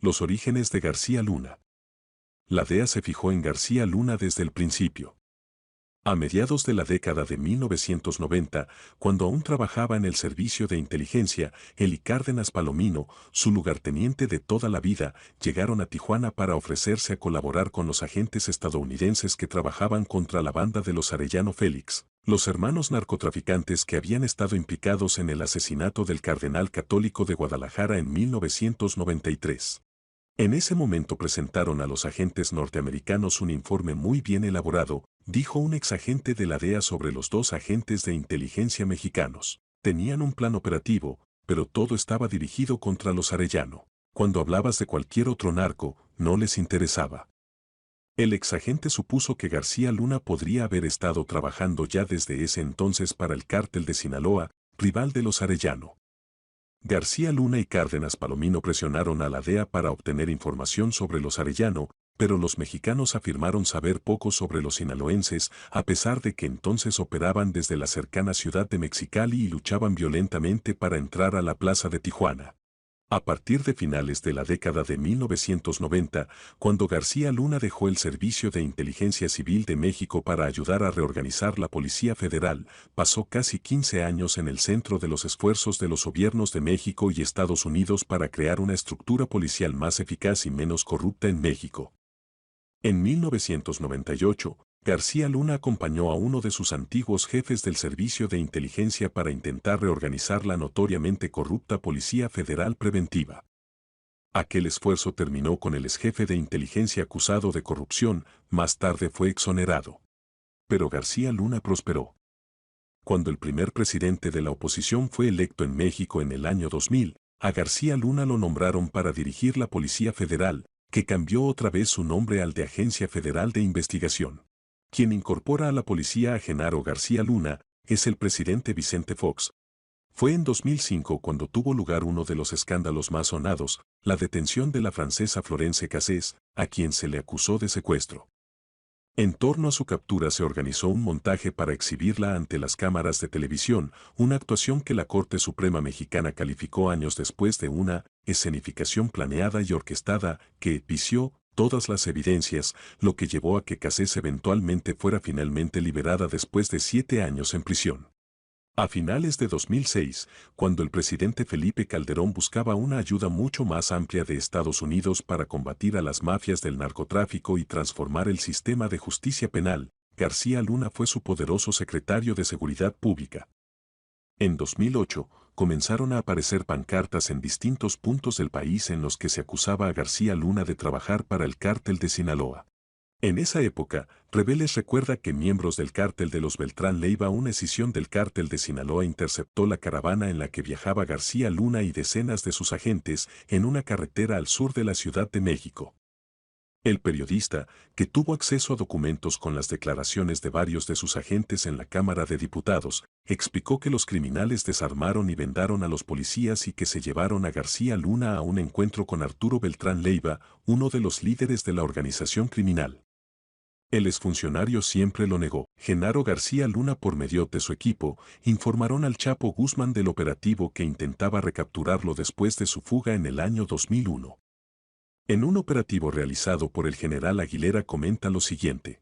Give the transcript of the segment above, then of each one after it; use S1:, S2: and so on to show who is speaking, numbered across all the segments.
S1: Los orígenes de García Luna. La DEA se fijó en García Luna desde el principio. A mediados de la década de 1990, cuando aún trabajaba en el servicio de inteligencia, él y Cárdenas Palomino, su lugarteniente de toda la vida, llegaron a Tijuana para ofrecerse a colaborar con los agentes estadounidenses que trabajaban contra la banda de los Arellano Félix, los hermanos narcotraficantes que habían estado implicados en el asesinato del cardenal católico de Guadalajara en 1993. En ese momento presentaron a los agentes norteamericanos un informe muy bien elaborado, dijo un exagente de la DEA sobre los dos agentes de inteligencia mexicanos. Tenían un plan operativo, pero todo estaba dirigido contra los Arellano. Cuando hablabas de cualquier otro narco, no les interesaba. El exagente supuso que García Luna podría haber estado trabajando ya desde ese entonces para el cártel de Sinaloa, rival de los Arellano. García Luna y Cárdenas Palomino presionaron a la DEA para obtener información sobre los Arellano, pero los mexicanos afirmaron saber poco sobre los sinaloenses, a pesar de que entonces operaban desde la cercana ciudad de Mexicali y luchaban violentamente para entrar a la plaza de Tijuana. A partir de finales de la década de 1990, cuando García Luna dejó el Servicio de Inteligencia Civil de México para ayudar a reorganizar la Policía Federal, pasó casi 15 años en el centro de los esfuerzos de los gobiernos de México y Estados Unidos para crear una estructura policial más eficaz y menos corrupta en México. En 1998, García Luna acompañó a uno de sus antiguos jefes del Servicio de Inteligencia para intentar reorganizar la notoriamente corrupta Policía Federal Preventiva. Aquel esfuerzo terminó con el exjefe de inteligencia acusado de corrupción, más tarde fue exonerado. Pero García Luna prosperó. Cuando el primer presidente de la oposición fue electo en México en el año 2000, a García Luna lo nombraron para dirigir la Policía Federal, que cambió otra vez su nombre al de Agencia Federal de Investigación. Quien incorpora a la policía a Genaro García Luna es el presidente Vicente Fox. Fue en 2005 cuando tuvo lugar uno de los escándalos más sonados, la detención de la francesa Florence Cassés, a quien se le acusó de secuestro. En torno a su captura se organizó un montaje para exhibirla ante las cámaras de televisión, una actuación que la Corte Suprema Mexicana calificó años después de una escenificación planeada y orquestada que vició todas las evidencias, lo que llevó a que Cassés eventualmente fuera finalmente liberada después de 7 años en prisión. A finales de 2006, cuando el presidente Felipe Calderón buscaba una ayuda mucho más amplia de Estados Unidos para combatir a las mafias del narcotráfico y transformar el sistema de justicia penal, García Luna fue su poderoso secretario de Seguridad Pública. En 2008, comenzaron a aparecer pancartas en distintos puntos del país en los que se acusaba a García Luna de trabajar para el cártel de Sinaloa. En esa época, Reveles recuerda que miembros del cártel de los Beltrán Leiva, una escisión del cártel de Sinaloa, interceptó la caravana en la que viajaba García Luna y decenas de sus agentes en una carretera al sur de la Ciudad de México. El periodista, que tuvo acceso a documentos con las declaraciones de varios de sus agentes en la Cámara de Diputados, explicó que los criminales desarmaron y vendaron a los policías y que se llevaron a García Luna a un encuentro con Arturo Beltrán Leiva, uno de los líderes de la organización criminal. El exfuncionario siempre lo negó. Genaro García Luna, por medio de su equipo, informaron al Chapo Guzmán del operativo que intentaba recapturarlo después de su fuga en el año 2001. En un operativo realizado por el general Aguilera comenta lo siguiente.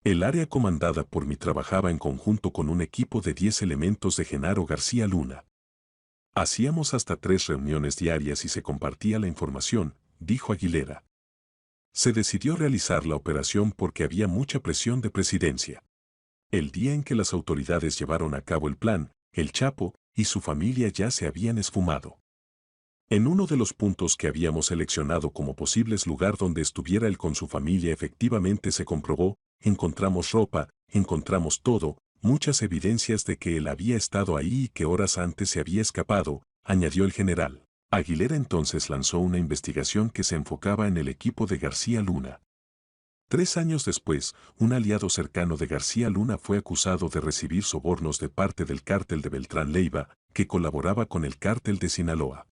S1: El área comandada por mí trabajaba en conjunto con un equipo de 10 elementos de Genaro García Luna. Hacíamos hasta 3 reuniones diarias y se compartía la información, dijo Aguilera. Se decidió realizar la operación porque había mucha presión de presidencia. El día en que las autoridades llevaron a cabo el plan, el Chapo y su familia ya se habían esfumado. En uno de los puntos que habíamos seleccionado como posibles lugar donde estuviera él con su familia efectivamente se comprobó, encontramos ropa, encontramos todo, muchas evidencias de que él había estado ahí y que horas antes se había escapado, añadió el general. Aguilera entonces lanzó una investigación que se enfocaba en el equipo de García Luna. 3 años después, un aliado cercano de García Luna fue acusado de recibir sobornos de parte del cártel de Beltrán Leiva, que colaboraba con el cártel de Sinaloa.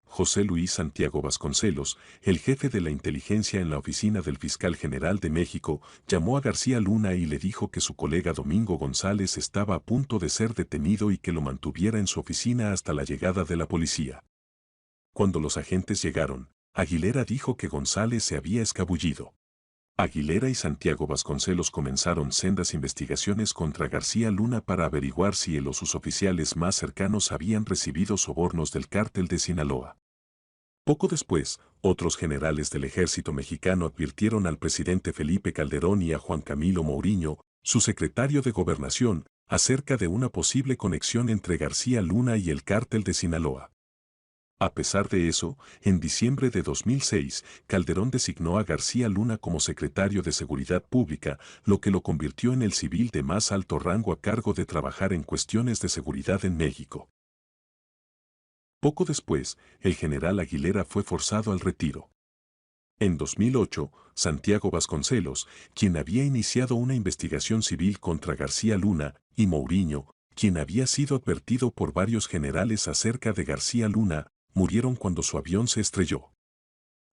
S1: José Luis Santiago Vasconcelos, el jefe de la inteligencia en la oficina del fiscal general de México, llamó a García Luna y le dijo que su colega Domingo González estaba a punto de ser detenido y que lo mantuviera en su oficina hasta la llegada de la policía. Cuando los agentes llegaron, Aguilera dijo que González se había escabullido. Aguilera y Santiago Vasconcelos comenzaron sendas investigaciones contra García Luna para averiguar si él o sus oficiales más cercanos habían recibido sobornos del cártel de Sinaloa. Poco después, otros generales del ejército mexicano advirtieron al presidente Felipe Calderón y a Juan Camilo Mourinho, su secretario de Gobernación, acerca de una posible conexión entre García Luna y el cártel de Sinaloa. A pesar de eso, en diciembre de 2006, Calderón designó a García Luna como secretario de Seguridad Pública, lo que lo convirtió en el civil de más alto rango a cargo de trabajar en cuestiones de seguridad en México. Poco después, el general Aguilera fue forzado al retiro. En 2008, Santiago Vasconcelos, quien había iniciado una investigación civil contra García Luna, y Mourinho, quien había sido advertido por varios generales acerca de García Luna, murieron cuando su avión se estrelló.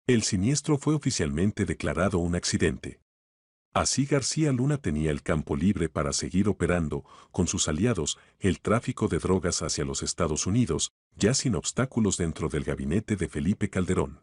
S1: El siniestro fue oficialmente declarado un accidente. Así García Luna tenía el campo libre para seguir operando, con sus aliados, el tráfico de drogas hacia los Estados Unidos, ya sin obstáculos dentro del gabinete de Felipe Calderón.